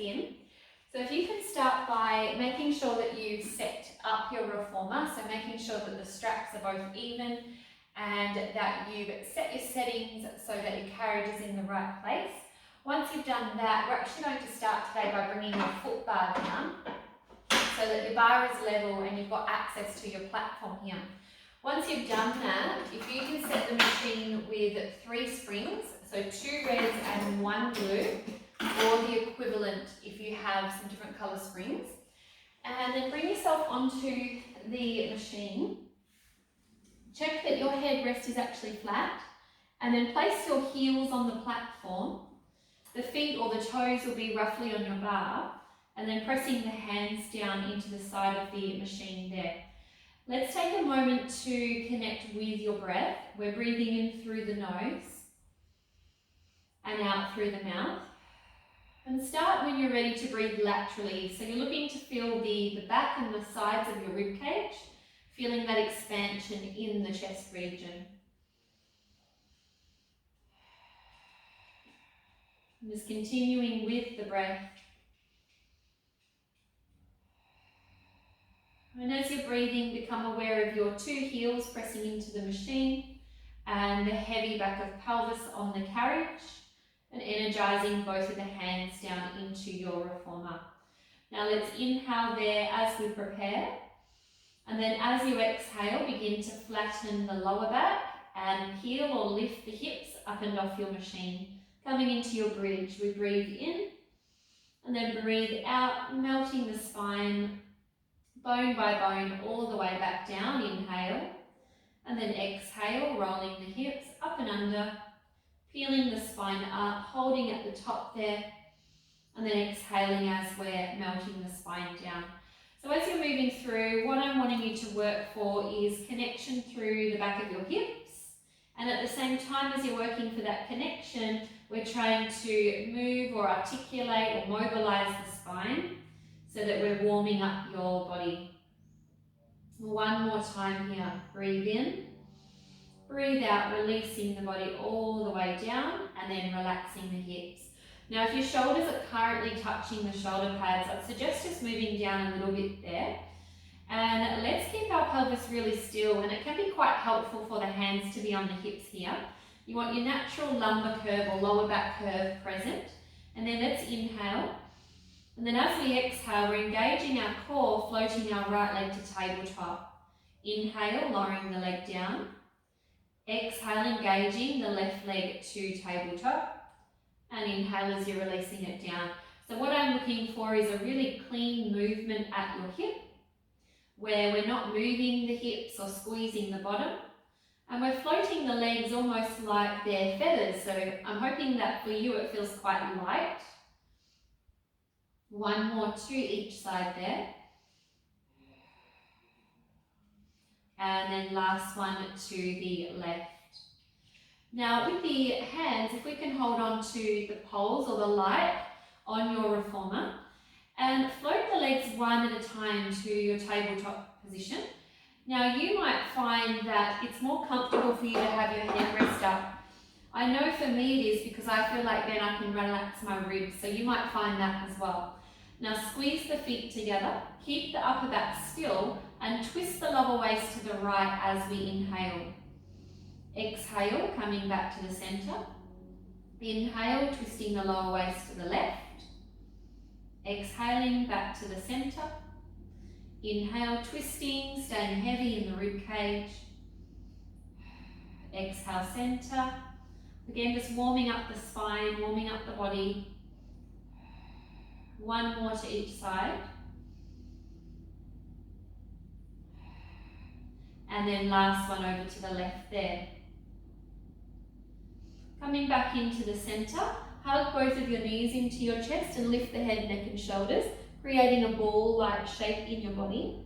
in. So if you can start by making sure that you set up your reformer, so making sure that the straps are both even and that you've set your settings so that your carriage is in the right place. Once you've done that, we're actually going to start today by bringing your foot bar down so that your bar is level and you've got access to your platform here. Once you've done that, if you can set the machine with 3 springs, so 2 reds and 1 blue, or the equivalent if you have some different colour springs, and then bring yourself onto the machine. Check that your headrest is actually flat, and then place your heels on the platform. The feet or the toes will be roughly on your bar, and then pressing the hands down into the side of the machine there. Let's take a moment to connect with your breath. We're breathing in through the nose and out through the mouth. And start when you're ready to breathe laterally. So you're looking to feel the back and the sides of your rib cage, feeling that expansion in the chest region. And just continuing with the breath. And as you're breathing, become aware of your 2 heels pressing into the machine and the heavy back of pelvis on the carriage, and energizing both of the hands down into your reformer. Now let's inhale there as we prepare, and then as you exhale, begin to flatten the lower back and peel or lift the hips up and off your machine. Coming into your bridge, we breathe in and then breathe out, melting the spine bone by bone all the way back down. Inhale, and then exhale, rolling the hips up and under, peeling the spine up, holding at the top there, and then exhaling as we're melting the spine down. So as you're moving through, what I'm wanting you to work for is connection through the back of your hips, and at the same time as you're working for that connection, we're trying to move or articulate or mobilize the spine so that we're warming up your body. One more time here. Breathe in, breathe out, releasing the body all the way down, and then relaxing the hips. Now if your shoulders are currently touching the shoulder pads, I'd suggest just moving down a little bit there. And let's keep our pelvis really still, and it can be quite helpful for the hands to be on the hips here. You want your natural lumbar curve or lower back curve present. And then let's inhale. And then as we exhale, we're engaging our core, floating our right leg to tabletop. Inhale, lowering the leg down. Exhale, engaging the left leg to tabletop. And inhale as you're releasing it down. So what I'm looking for is a really clean movement at your hip, where we're not moving the hips or squeezing the bottom. And we're floating the legs almost like they're feathers. So I'm hoping that for you it feels quite light. One more to each side there. And then last one to the left. Now with the hands, if we can hold on to the poles or the light on your reformer and float the legs one at a time to your tabletop position. Now you might find that it's more comfortable for you to have your head rest up. I know for me it is, because I feel like then I can relax my ribs, so you might find that as well. Now squeeze the feet together, keep the upper back still, and twist the lower waist to the right as we inhale. Exhale, coming back to the center. Inhale, twisting the lower waist to the left. Exhaling back to the center. Inhale, twisting, staying heavy in the rib cage. Exhale, center. Again, just warming up the spine, warming up the body. One more to each side. And then last one over to the left there. Coming back into the center, hug both of your knees into your chest and lift the head, neck and shoulders, creating a ball-like shape in your body.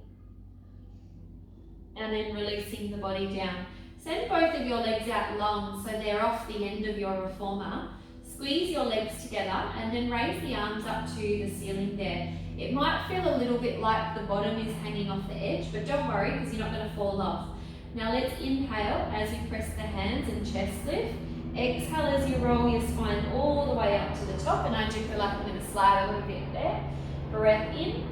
And then releasing the body down. Send both of your legs out long so they're off the end of your reformer. Squeeze your legs together and then raise the arms up to the ceiling there. It might feel a little bit like the bottom is hanging off the edge, but don't worry because you're not going to fall off. Now let's inhale as we press the hands and chest lift. Exhale as you roll your spine all the way up to the top, and I do feel like I'm going to slide a little bit there. Breath in,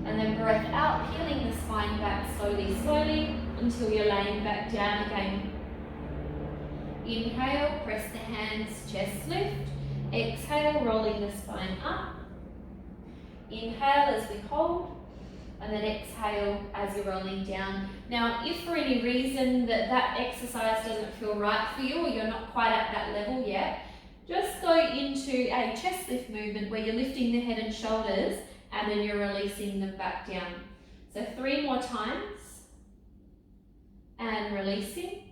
and then breath out, peeling the spine back slowly, slowly, until you're laying back down again. Inhale, press the hands, chest lift. Exhale, rolling the spine up. Inhale as we hold, and then exhale as you're rolling down. Now, if for any reason that exercise doesn't feel right for you, or you're not quite at that level yet, just go into a chest lift movement where you're lifting the head and shoulders, and then you're releasing them back down. So 3 more times, and releasing.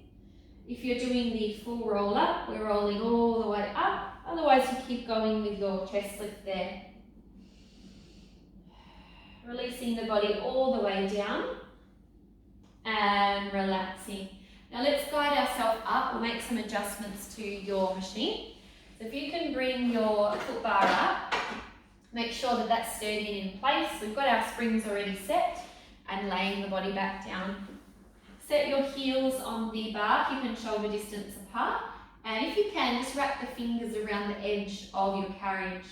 If you're doing the full roll up, we're rolling all the way up. Otherwise, you keep going with your chest lift there. Releasing the body all the way down and relaxing. Now let's guide ourselves up. We'll make some adjustments to your machine. So if you can bring your foot bar up, make sure that that's sturdy and in place. We've got our springs already set, and laying the body back down. Set your heels on the bar, hip and shoulder distance apart. And if you can, just wrap the fingers around the edge of your carriage.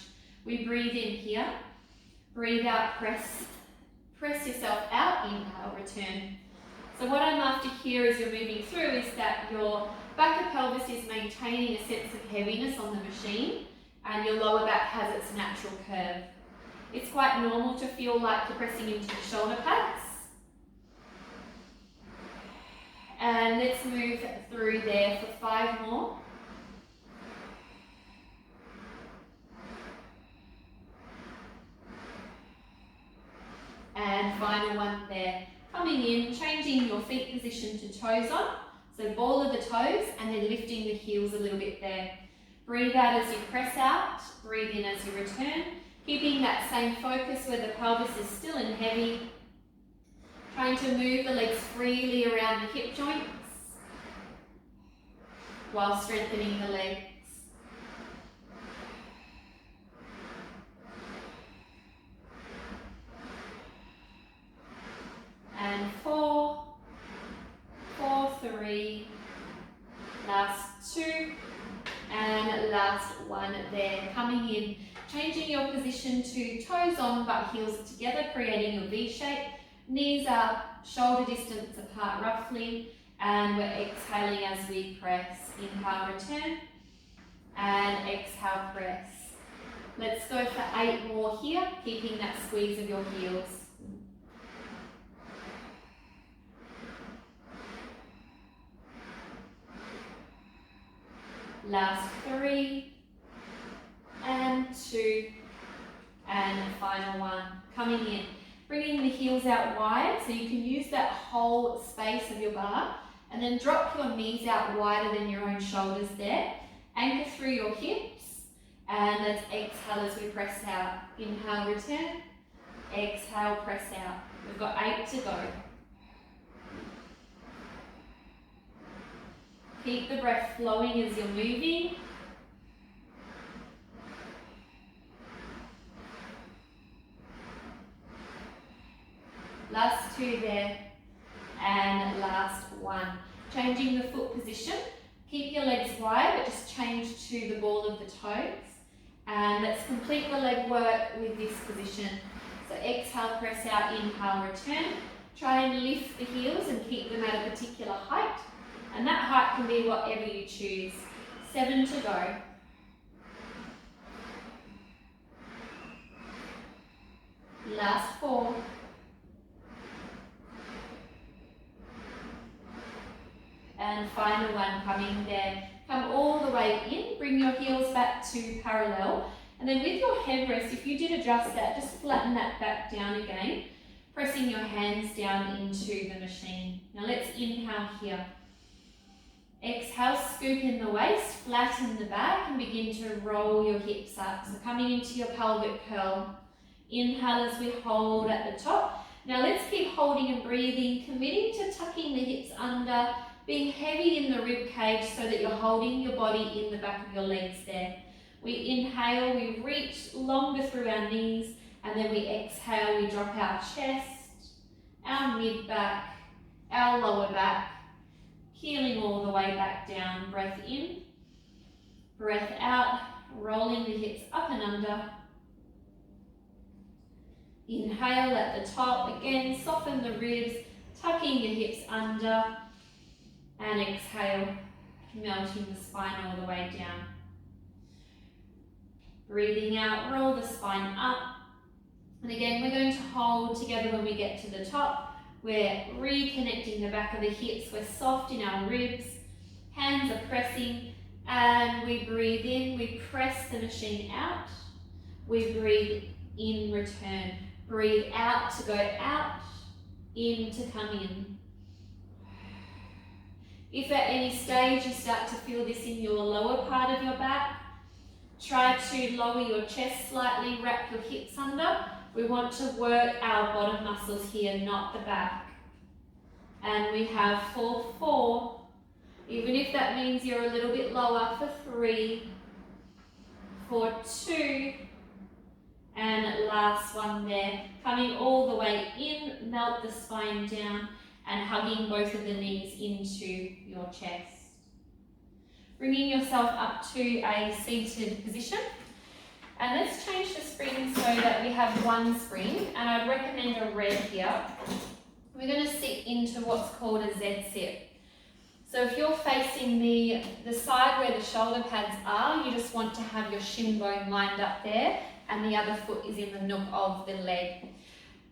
We breathe in here. Breathe out, press yourself out, inhale, return. So what I'm after here as you're moving through is that your back of pelvis is maintaining a sense of heaviness on the machine, and your lower back has its natural curve. It's quite normal to feel like you're pressing into the shoulder pads. And let's move through there for 5 more. And final one there. Coming in, changing your feet position to toes on. So ball of the toes, and then lifting the heels a little bit there. Breathe out as you press out, breathe in as you return. Keeping that same focus where the pelvis is still and heavy. Trying to move the legs freely around the hip joints while strengthening the legs. And 4, 3, last 2, and last 1 there. Coming in, changing your position to toes on but heels together, creating your V shape. Knees are shoulder distance apart roughly, and we're exhaling as we press. Inhale, return, and exhale, press. Let's go for 8 more here, keeping that squeeze of your heels. Last 3, and 2, and final 1. Coming in, bringing the heels out wide so you can use that whole space of your bar, and then drop your knees out wider than your own shoulders there. Anchor through your hips, and let's exhale as we press out. Inhale, return, exhale, press out. We've got 8 to go. Keep the breath flowing as you're moving. Last 2 there, and last 1. Changing the foot position. Keep your legs wide, but just change to the ball of the toes. And let's complete the leg work with this position. So exhale, press out, inhale, return. Try and lift the heels and keep them at a particular height. And that height can be whatever you choose. 7 to go. Last 4. And final 1 coming there. Come all the way in, bring your heels back to parallel. And then with your head rest, if you did adjust that, just flatten that back down again, pressing your hands down into the machine. Now let's inhale here. Exhale, scoop in the waist, flatten the back, and begin to roll your hips up. So coming into your pelvic curl. Inhale as we hold at the top. Now let's keep holding and breathing, committing to tucking the hips under, being heavy in the rib cage so that you're holding your body in the back of your legs there. We inhale, we reach longer through our knees, and then we exhale, we drop our chest, our mid-back, our lower back, healing all the way back down. Breath in, Breath out, rolling the hips up and under. Inhale at the top, again, soften the ribs, tucking your hips under. And exhale, melting the spine all the way down. Breathing out, roll the spine up. And again, we're going to hold together when we get to the top. We're reconnecting the back of the hips. We're soft in our ribs. Hands are pressing. And we breathe in. We press the machine out. We breathe in, return. Breathe out to go out. In to come in. If at any stage you start to feel this in your lower part of your back, try to lower your chest slightly, wrap your hips under. We want to work our bottom muscles here, not the back. And we have for 4, even if that means you're a little bit lower, for 3, for 2, and last one there. Coming all the way in, melt the spine down, and hugging both of the knees into your chest. Bringing yourself up to a seated position. And let's change the spring so that we have one spring, and I'd recommend a red here. We're going to sit into what's called a Z-sit. So if you're facing the side where the shoulder pads are, you just want to have your shin bone lined up there, and the other foot is in the nook of the leg.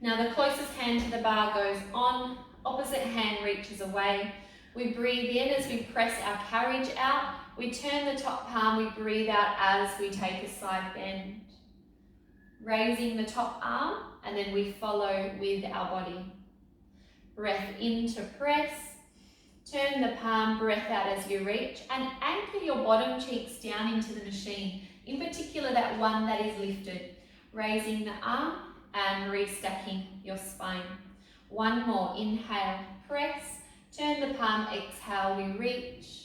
Now the closest hand to the bar goes on, opposite hand reaches away. We breathe in as we press our carriage out. We turn the top palm, we breathe out as we take a side bend. Raising the top arm, and then we follow with our body. Breath in to press. Turn the palm, breath out as you reach, and anchor your bottom cheeks down into the machine, in particular that one that is lifted. Raising the arm and restacking your spine. One more, inhale, press, turn the palm, exhale, we reach.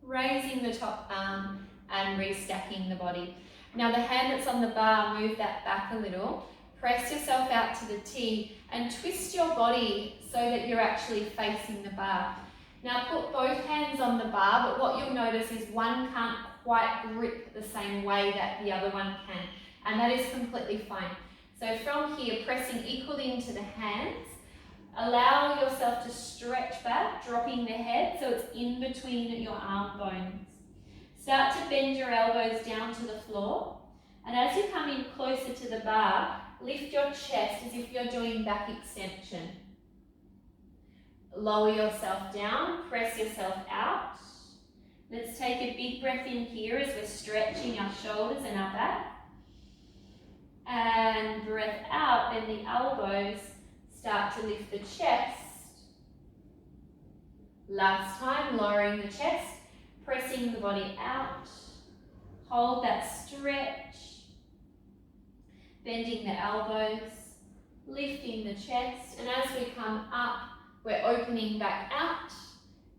Raising the top arm and restacking the body. Now the hand that's on the bar, move that back a little. Press yourself out to the T and twist your body so that you're actually facing the bar. Now put both hands on the bar, but what you'll notice is one can't quite grip the same way that the other one can, and that is completely fine. So from here, pressing equally into the hands, allow yourself to stretch back, dropping the head so it's in between your arm bones. Start to bend your elbows down to the floor, and as you come in closer to the bar, lift your chest as if you're doing back extension. Lower yourself down, press yourself out. Let's take a big breath in here as we're stretching our shoulders and our back. And breath out, bend the elbows, start to lift the chest. Last time, lowering the chest, pressing the body out. Hold that stretch. Bending the elbows, lifting the chest, and as we come up, we're opening back out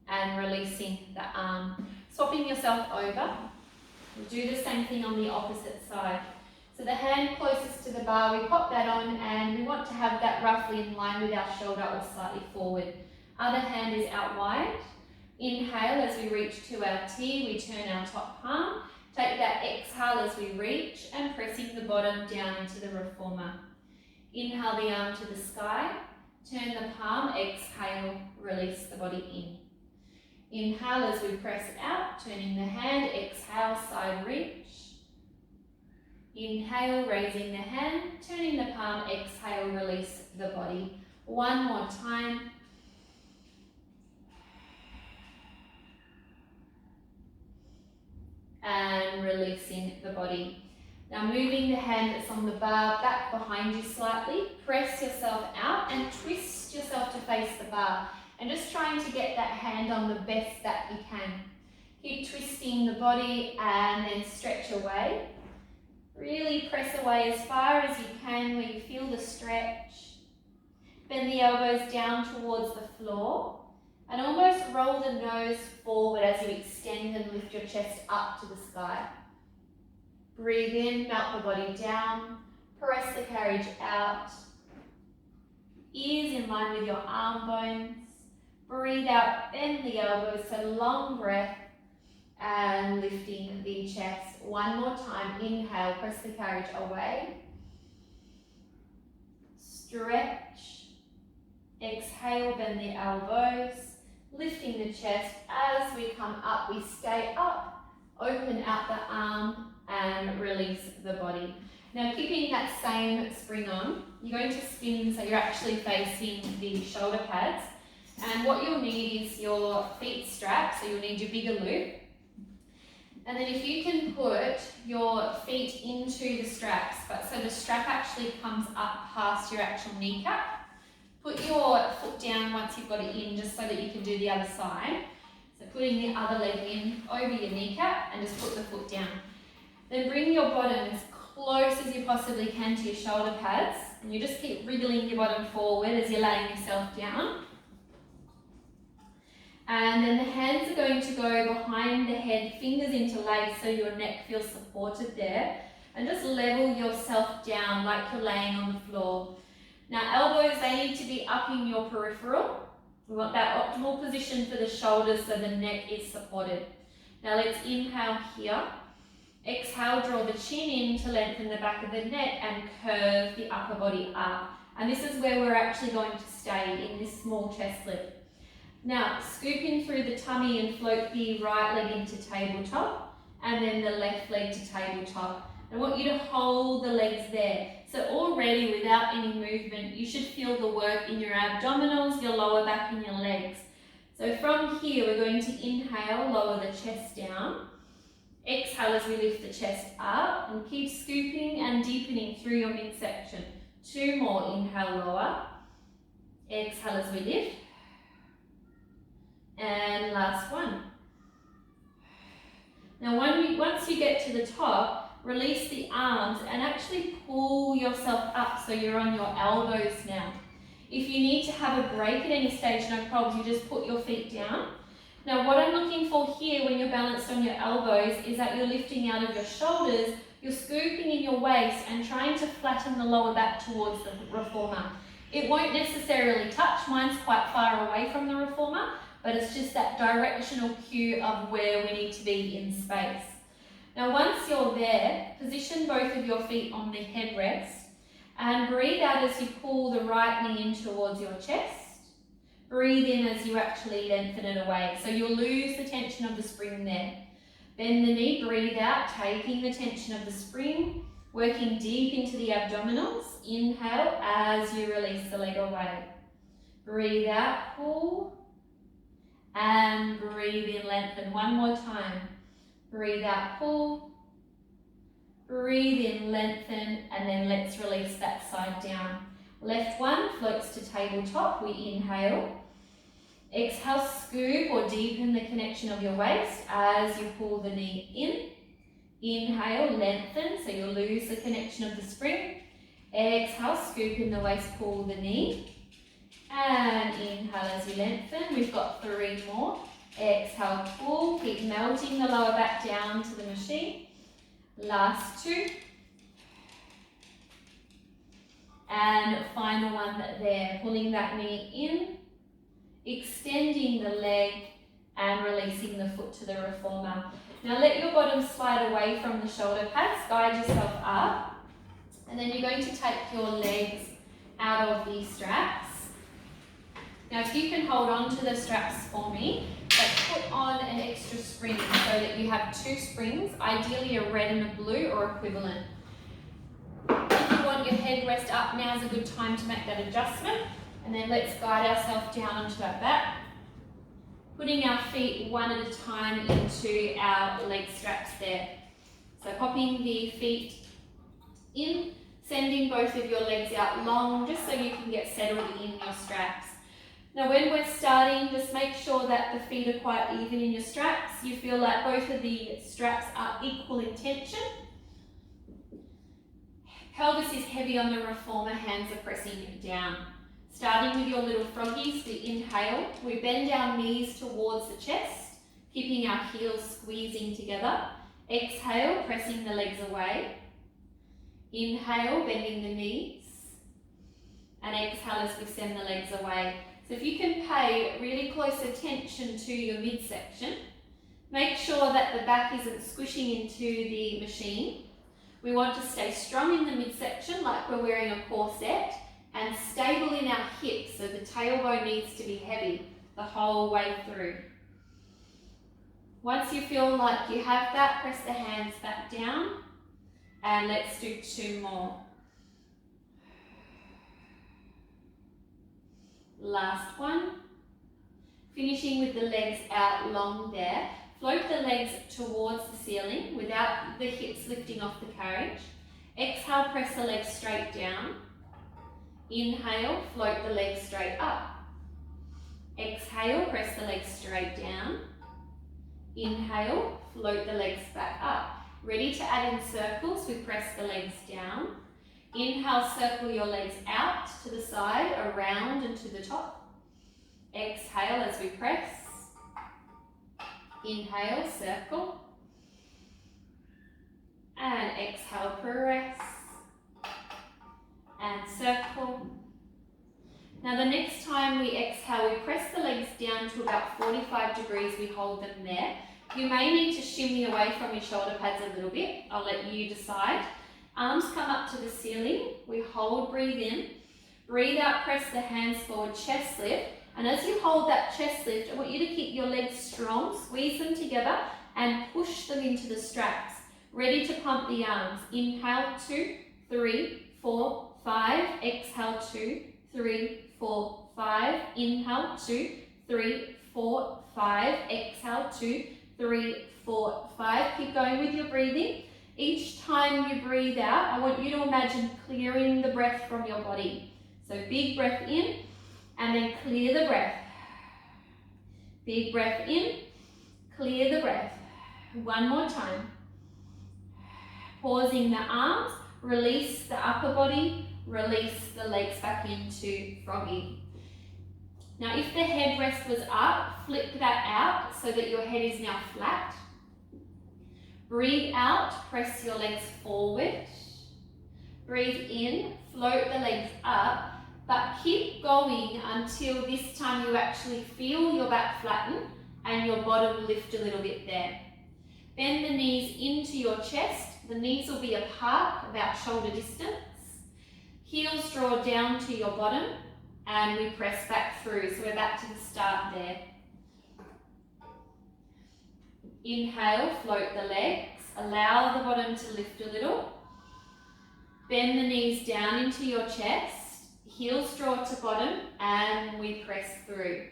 and releasing the arm. Swapping yourself over. We'll do the same thing on the opposite side. So the hand closest to the bar, we pop that on, and we want to have that roughly in line with our shoulder or slightly forward. Other hand is out wide. Inhale as we reach to our T, we turn our top palm. Take that exhale as we reach and pressing the bottom down into the reformer. Inhale the arm to the sky, turn the palm, exhale, release the body in. Inhale as we press out, turning the hand, exhale, side reach. Inhale, raising the hand, turning the palm, exhale, release the body. One more time. And releasing the body. Now moving the hand that's on the bar back behind you slightly, press yourself out and twist yourself to face the bar. And just trying to get that hand on the best that you can. Keep twisting the body and then stretch away. Really press away as far as you can where you feel the stretch. Bend the elbows down towards the floor. And almost roll the nose forward as you extend and lift your chest up to the sky. Breathe in, melt the body down, press the carriage out. Ears in line with your arm bones. Breathe out, bend the elbows, so long breath. and lifting the chest. One more time, inhale, press the carriage away. Stretch. Exhale, bend the elbows, lifting the chest. As we come up, we stay up, open out the arm and release the body. Now keeping that same spring on, you're going to spin so you're actually facing the shoulder pads. And what you'll need is your feet strapped, so you'll need your bigger loop. And then if you can put your feet into the straps, but so the strap actually comes up past your actual kneecap. Put your foot down once you've got it in, just so that you can do the other side. So putting the other leg in over your kneecap and just put the foot down. Then bring your bottom as close as you possibly can to your shoulder pads. And you just keep wriggling your bottom forward as you're laying yourself down. And then the hands are going to go behind the head, fingers interlaced so your neck feels supported there. And just level yourself down like you're laying on the floor. Now elbows, they need to be up in your peripheral. We want that optimal position for the shoulders so the neck is supported. Now let's inhale here. Exhale, draw the chin in to lengthen the back of the neck and curve the upper body up. And this is where we're actually going to stay, in this small chest lift. Now, scoop in through the tummy and float the right leg into tabletop and then the left leg to tabletop. I want you to hold the legs there. So already without any movement, you should feel the work in your abdominals, your lower back and your legs. So from here, we're going to inhale, lower the chest down. Exhale as we lift the chest up and keep scooping and deepening through your midsection. 2 more, inhale, lower. Exhale as we lift. And last one. Now once you get to the top, release the arms and actually pull yourself up so you're on your elbows now. If you need to have a break at any stage, no problems, you just put your feet down. Now what I'm looking for here when you're balanced on your elbows is that you're lifting out of your shoulders, you're scooping in your waist and trying to flatten the lower back towards the reformer. It won't necessarily touch, mine's quite far away from the reformer, but it's just that directional cue of where we need to be in space. Now once you're there, position both of your feet on the headrest and breathe out as you pull the right knee in towards your chest. Breathe in as you actually lengthen it away. So you'll lose the tension of the spring there. Bend the knee, breathe out, taking the tension of the spring, working deep into the abdominals. Inhale as you release the leg away. Breathe out, pull. And breathe in, lengthen. One more time. Breathe out, pull. Breathe in, lengthen, and then let's release that side down. Left one floats to tabletop. We inhale. Exhale, scoop or deepen the connection of your waist as you pull the knee in. Inhale, lengthen, so you'll lose the connection of the spring. Exhale, scoop in the waist, pull the knee. And inhale as you lengthen. We've got 3 more. Exhale, pull. Keep melting the lower back down to the machine. Last 2. And final one there. Pulling that knee in. Extending the leg and releasing the foot to the reformer. Now let your bottom slide away from the shoulder pads. Guide yourself up. And then you're going to take your legs out of the straps. Now if you can hold on to the straps for me, but put on an extra spring so that you have 2 springs, ideally a red and a blue or equivalent. If you want your headrest up, now's a good time to make that adjustment. And then let's guide ourselves down onto our back. Putting our feet one at a time into our leg straps there. So popping the feet in, sending both of your legs out long just so you can get settled in your straps. Now when we're starting, just make sure that the feet are quite even in your straps. You feel like both of the straps are equal in tension. Pelvis is heavy on the reformer, hands are pressing down. Starting with your little froggies, we inhale, we bend our knees towards the chest, keeping our heels squeezing together. Exhale, pressing the legs away. Inhale, bending the knees. And exhale as we send the legs away. So if you can pay really close attention to your midsection, Make sure that the back isn't squishing into the machine. We want to stay strong in the midsection like we're wearing a corset and stable in our hips, so the tailbone needs to be heavy the whole way through. Once you feel like you have that, press the hands back down and let's do 2 more. Last one. Finishing with the legs out long there. Float the legs towards the ceiling without the hips lifting off the carriage. Exhale, press the legs straight down. Inhale, float the legs straight up. Exhale, press the legs straight down. Inhale, float the legs back up. Ready to add in circles, we press the legs down. Inhale, circle your legs out to the side, around and to the top. Exhale as we press. Inhale, circle. And exhale, press. And circle. Now the next time we exhale, we press the legs down to about 45 degrees, we hold them there. You may need to shimmy away from your shoulder pads a little bit, I'll let you decide. Arms come up to the ceiling, we hold, breathe in. Breathe out, press the hands forward, chest lift. And as you hold that chest lift, I want you to keep your legs strong, squeeze them together and push them into the straps. Ready to pump the arms. Inhale, 2, 3, 4, 5. Exhale, 2, 3, 4, 5. Inhale, 2, 3, 4, 5. Exhale, 2, 3, 4, 5. Keep going with your breathing. Each time you breathe out, I want you to imagine clearing the breath from your body. So big breath in and then clear the breath. Big breath in, clear the breath. One more time. Pausing the arms, release the upper body, release the legs back into froggy. Now if the headrest was up, flip that out so that your head is now flat. Breathe out, press your legs forward. Breathe in, float the legs up, but keep going until this time you actually feel your back flatten and your bottom lift a little bit there. Bend the knees into your chest. The knees will be apart, about shoulder distance. Heels draw down to your bottom and we press back through. So we're back to the start there. Inhale, float the legs. Allow the bottom to lift a little. Bend the knees down into your chest. Heels draw to bottom and we press through.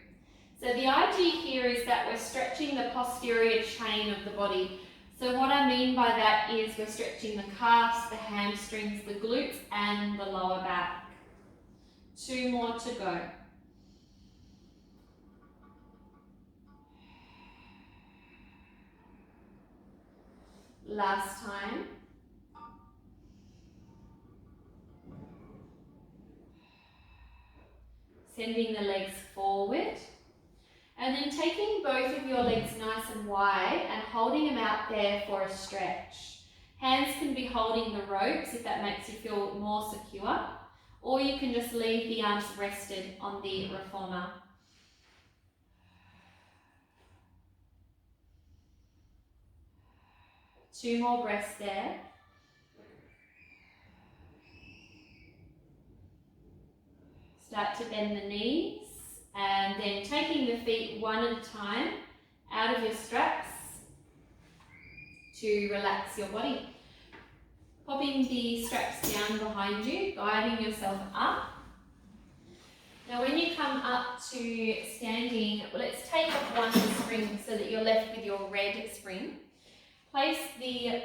So the idea here is that we're stretching the posterior chain of the body. So what I mean by that is we're stretching the calves, the hamstrings, the glutes and the lower back. 2 more to go. Last time. Sending the legs forward. And then taking both of your legs nice and wide and holding them out there for a stretch. Hands can be holding the ropes if that makes you feel more secure. Or you can just leave the arms rested on the reformer. Two more breaths there. Start to bend the knees and then taking the feet one at a time out of your straps to relax your body. Popping the straps down behind you, guiding yourself up. Now when you come up to standing, let's take off one of the springs so that you're left with your red spring. Place the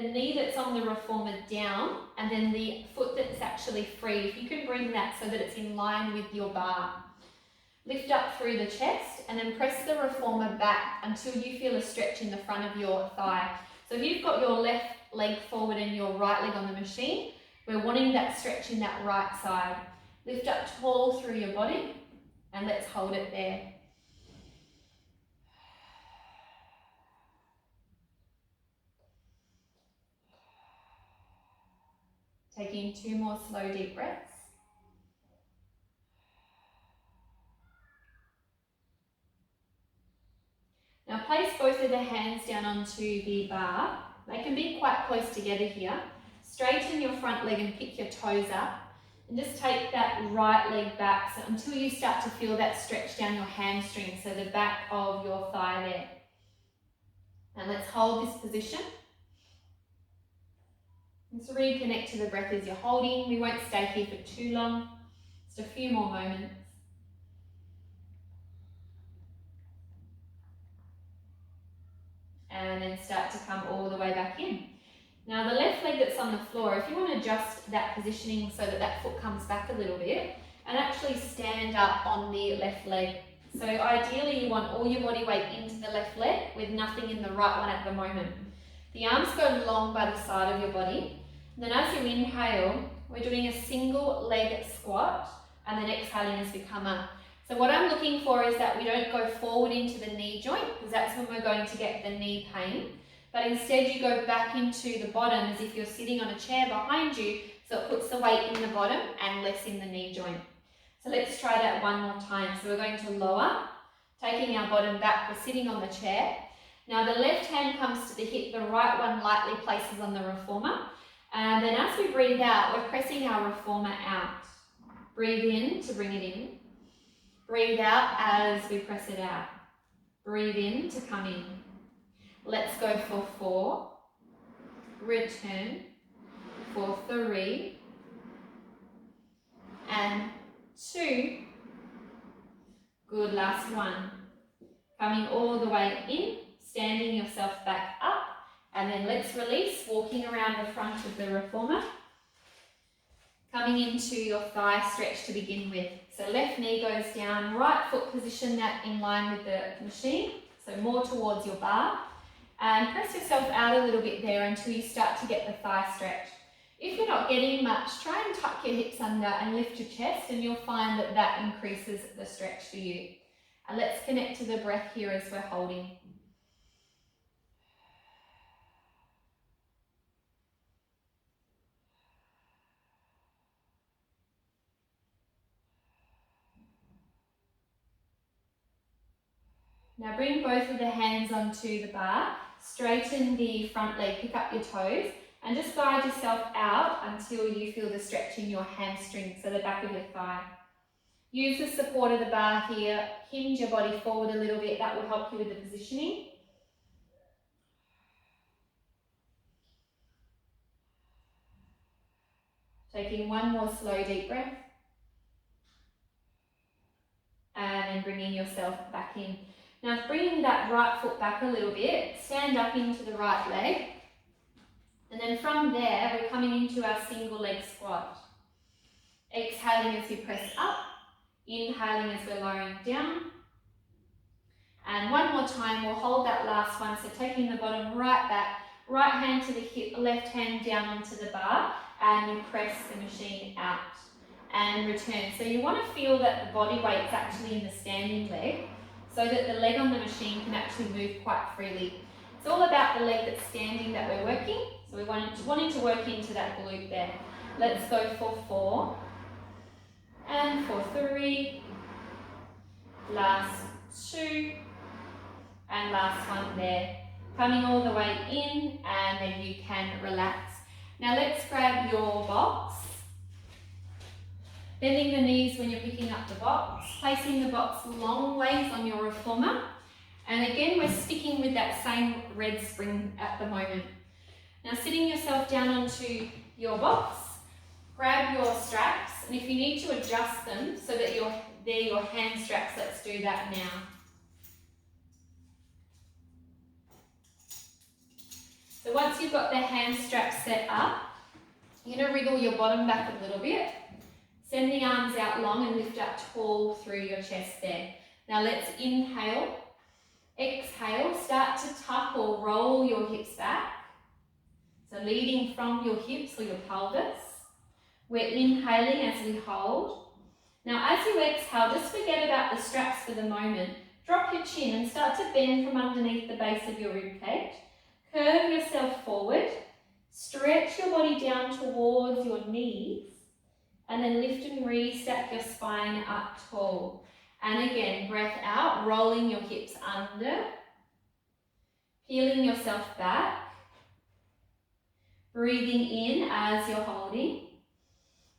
knee that's on the reformer down and then the foot that's actually free. If you can bring that so that it's in line with your bar. Lift up through the chest and then press the reformer back until you feel a stretch in the front of your thigh. So if you've got your left leg forward and your right leg on the machine, we're wanting that stretch in that right side. Lift up tall through your body and let's hold it there. Taking 2 more slow deep breaths. Now place both of the hands down onto the bar. They can be quite close together here. Straighten your front leg and pick your toes up. And just take that right leg back until you start to feel that stretch down your hamstring, so the back of your thigh there. And let's hold this position. Just reconnect to the breath as you're holding. We won't stay here for too long, just a few more moments. And then start to come all the way back in. Now the left leg that's on the floor, if you want to adjust that positioning so that that foot comes back a little bit and actually stand up on the left leg. So ideally you want all your body weight into the left leg with nothing in the right one at the moment. The arms go long by the side of your body. And then as you inhale, we're doing a single leg squat and then exhaling as we come up. So what I'm looking for is that we don't go forward into the knee joint, because that's when we're going to get the knee pain. But instead you go back into the bottom as if you're sitting on a chair behind you, so it puts the weight in the bottom and less in the knee joint. So let's try that one more time. So we're going to lower, taking our bottom back, we're sitting on the chair. Now the left hand comes to the hip, the right one lightly places on the reformer. And then as we breathe out, we're pressing our reformer out. Breathe in to bring it in. Breathe out as we press it out. Breathe in to come in. Let's go for 4. Return. For 3. And 2. Good, last one. Coming all the way in, standing yourself back up. And then let's release, walking around the front of the reformer. Coming into your thigh stretch to begin with. So left knee goes down, right foot position that in line with the machine, so more towards your bar. And press yourself out a little bit there until you start to get the thigh stretch. If you're not getting much, try and tuck your hips under and lift your chest, and you'll find that that increases the stretch for you. And let's connect to the breath here as we're holding. Now bring both of the hands onto the bar, straighten the front leg, pick up your toes, and just guide yourself out until you feel the stretch in your hamstring, so the back of your thigh. Use the support of the bar here, hinge your body forward a little bit, that will help you with the positioning. Taking one more slow deep breath. And then bringing yourself back in. Now bringing that right foot back a little bit, stand up into the right leg. And then from there, we're coming into our single leg squat. Exhaling as we press up, inhaling as we're lowering down. And one more time, we'll hold that last one. So taking the bottom right back, right hand to the hip, left hand down onto the bar, and you press the machine out and return. So you want to feel that the body weight's actually in the standing leg, so that the leg on the machine can actually move quite freely. It's all about the leg that's standing that we're working, so we're wanting to work into that glute there. Let's go for 4, and for 3, last 2, and last one there. Coming all the way in, and then you can relax. Now let's grab your box. Bending the knees when you're picking up the box, placing the box long ways on your reformer. And again, we're sticking with that same red spring at the moment. Now sitting yourself down onto your box, grab your straps, and if you need to adjust them so that they're your hand straps, let's do that now. So once you've got the hand straps set up, you're going to wriggle your bottom back a little bit. Send the arms out long and lift up tall through your chest there. Now let's inhale, exhale, start to tuck or roll your hips back. So leading from your hips or your pelvis. We're inhaling as we hold. Now as you exhale, just forget about the straps for the moment. Drop your chin and start to bend from underneath the base of your ribcage. Curve yourself forward. Stretch your body down towards your knees. And then lift and re-stack your spine up tall. And again, breath out, rolling your hips under Peeling yourself back. Breathing in as you're holding.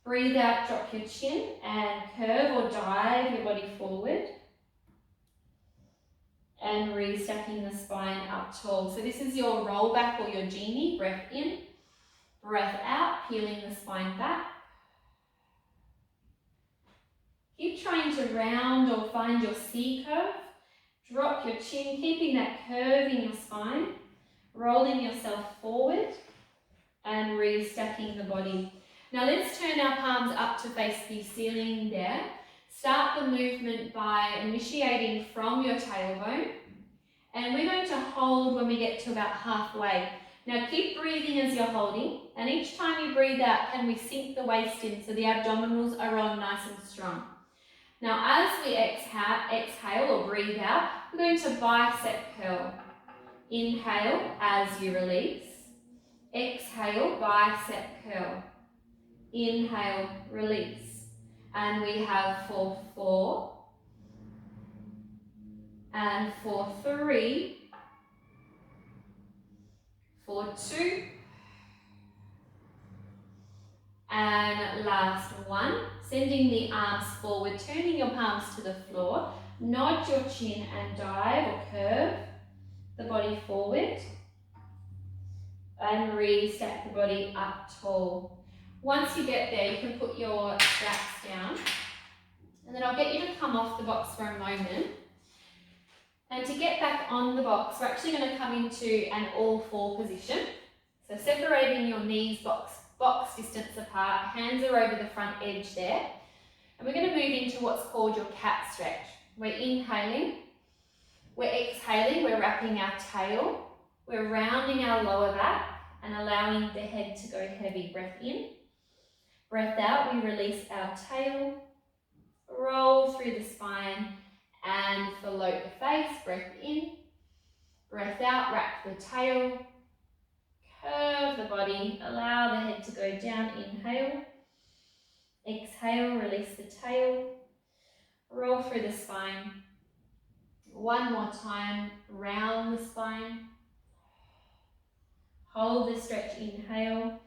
Breathe out, drop your chin and curve or dive your body forward. And restacking the spine up tall. So this is your roll back or your genie. Breath in, breath out, peeling the spine back. Keep trying to round or find your C curve. Drop your chin, keeping that curve in your spine. Rolling yourself forward and restacking the body. Now let's turn our palms up to face the ceiling there. Start the movement by initiating from your tailbone. And we're going to hold when we get to about halfway. Now keep breathing as you're holding. And each time you breathe out, can we sink the waist in so the abdominals are on nice and strong. Now as we exhale or breathe out, we're going to bicep curl. Inhale as you release. Exhale, bicep curl. Inhale, release. And we have for 4. And for 3. For 2. And last 1. Sending the arms forward, turning your palms to the floor. Nod your chin and dive or curve the body forward. And restack the body up tall. Once you get there, you can put your straps down. And then I'll get you to come off the box for a moment. And to get back on the box, we're actually going to come into an all-4 position. So separating your knees box distance apart, hands are over the front edge there. And we're going to move into what's called your cat stretch. We're inhaling, we're exhaling, we're wrapping our tail, we're rounding our lower back and allowing the head to go heavy. Breath in, breath out, we release our tail, roll through the spine and float the face. Breath in, breath out, wrap the tail, curve the body, allow the head to go down. Inhale, exhale, release the tail, roll through the spine. One more time, round the spine. Hold the stretch, inhale,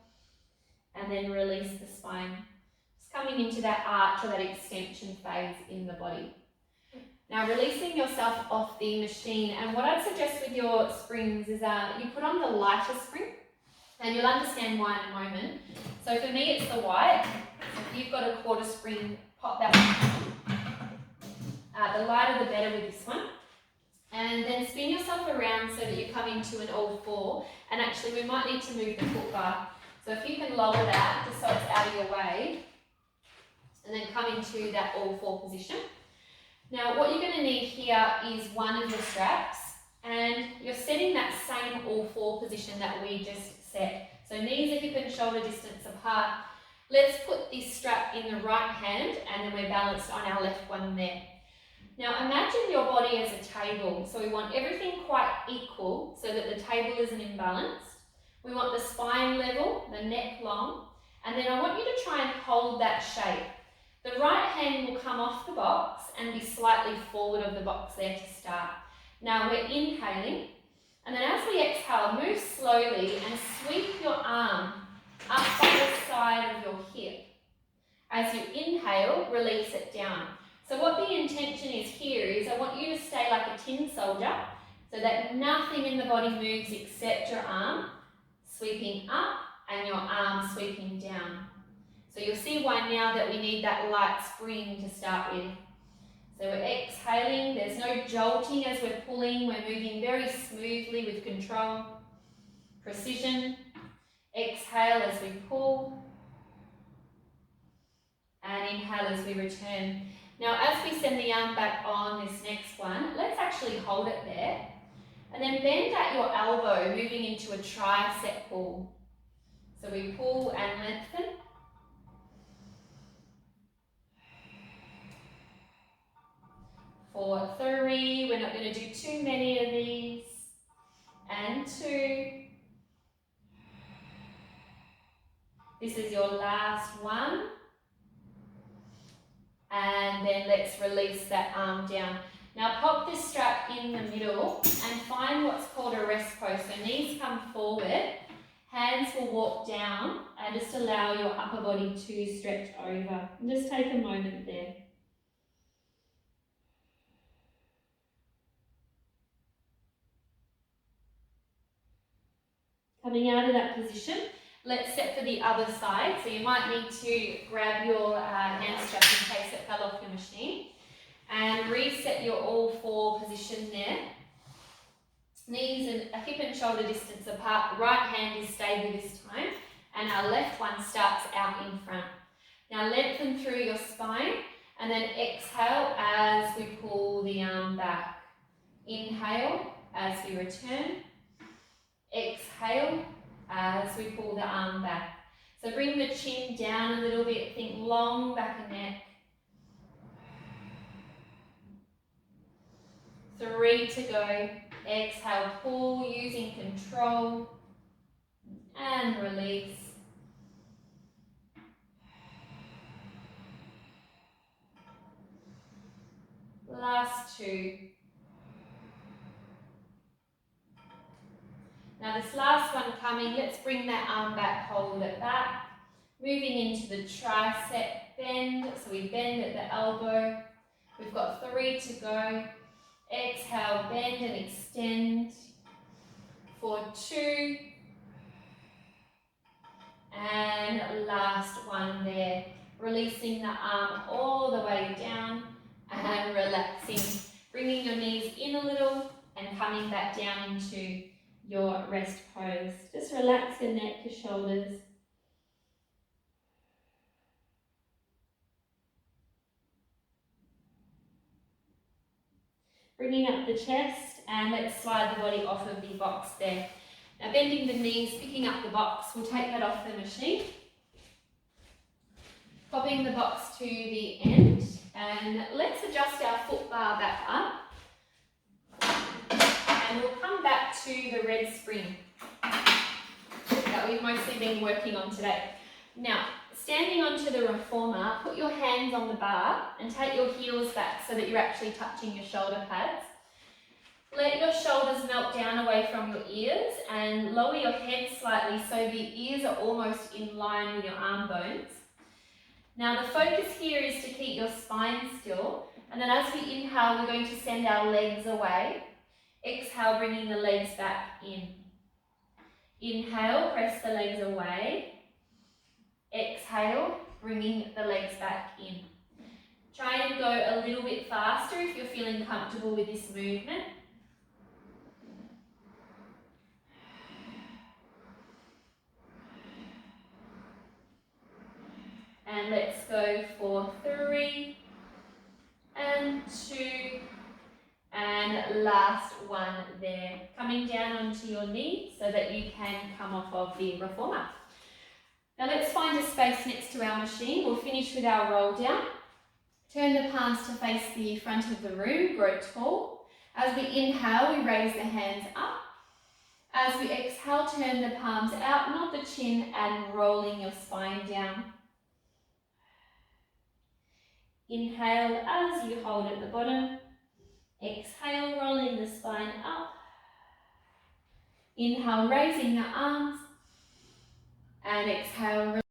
and then release the spine. Just coming into that arch or that extension phase in the body. Now releasing yourself off the machine, and what I'd suggest with your springs is you put on the lighter spring, and you'll understand why in a moment. So for me it's the white. If you've got a quarter spring, pop that one on. The lighter the better with this one. And then spin yourself around so that you come into an all-4. And actually we might need to move the foot bar. So if you can lower that just so it's out of your way. And then come into that all-4 position. Now what you're going to need here is one of your straps. And you're setting that same all-4 position that we just set. So knees are hip and shoulder distance apart. Let's put this strap in the right hand and then we're balanced on our left one there. Now imagine your body as a table. So we want everything quite equal so that the table isn't imbalanced. We want the spine level, the neck long, and then I want you to try and hold that shape. The right hand will come off the box and be slightly forward of the box there to start. Now we're inhaling, and then as we exhale, move slowly and sweep your arm up by the side of your hip. As you inhale, release it down. So what the intention is here is I want you to stay like a tin soldier so that nothing in the body moves except your arm sweeping up and your arm sweeping down. So you'll see why now that we need that light spring to start with. So we're exhaling, there's no jolting as we're pulling, we're moving very smoothly with control, precision. Exhale as we pull and inhale as we return. Now as we send the arm back on this next one, let's actually hold it there and then bend at your elbow, moving into a tricep pull. So we pull and lengthen. For 3, we're not going to do too many of these. And 2. This is your last one. And then let's release that arm down. Now pop this strap in the middle and find what's called a rest pose. So knees come forward, hands will walk down, and just allow your upper body to stretch over. And just take a moment there. Coming out of that position, let's set for the other side. So you might need to grab your hand strap in case it fell off your machine. And reset your all four position there. Knees and a hip and shoulder distance apart. Right hand is stable this time. And our left one starts out in front. Now lengthen through your spine and then exhale as we pull the arm back. Inhale as we return. Exhale as we pull the arm back. So bring the chin down a little bit. Think long back and neck. 3 to go. Exhale, pull using control and release. Last 2. Now this last one coming, let's bring that arm back, hold it back. Moving into the tricep bend, so we bend at the elbow. We've got 3 to go. Exhale, bend and extend for 2. And last one there. Releasing the arm all the way down and relaxing. Bringing your knees in a little and coming back down into your rest pose. Just relax your neck, your shoulders. Bringing up the chest and let's slide the body off of the box there. Now bending the knees, picking up the box, we'll take that off the machine. Popping the box to the end and let's adjust our foot bar back up. And we'll come back to the red spring that we've mostly been working on today. Now, standing onto the reformer, put your hands on the bar and take your heels back so that you're actually touching your shoulder pads. Let your shoulders melt down away from your ears and lower your head slightly so the ears are almost in line with your arm bones. Now the focus here is to keep your spine still, and then as we inhale, we're going to send our legs away. Exhale, bringing the legs back in. Inhale, press the legs away. Exhale, bringing the legs back in. Try and go a little bit faster if you're feeling comfortable with this movement. And let's go for 3 and 2 and last one there. Coming down onto your knee so that you can come off of the reformer. Now let's find a space next to our machine. We'll finish with our roll down. Turn the palms to face the front of the room, grow tall. As we inhale, we raise the hands up. As we exhale, turn the palms out, not the chin, and rolling your spine down. Inhale as you hold at the bottom. Exhale, rolling the spine up. Inhale, raising the arms. And exhale,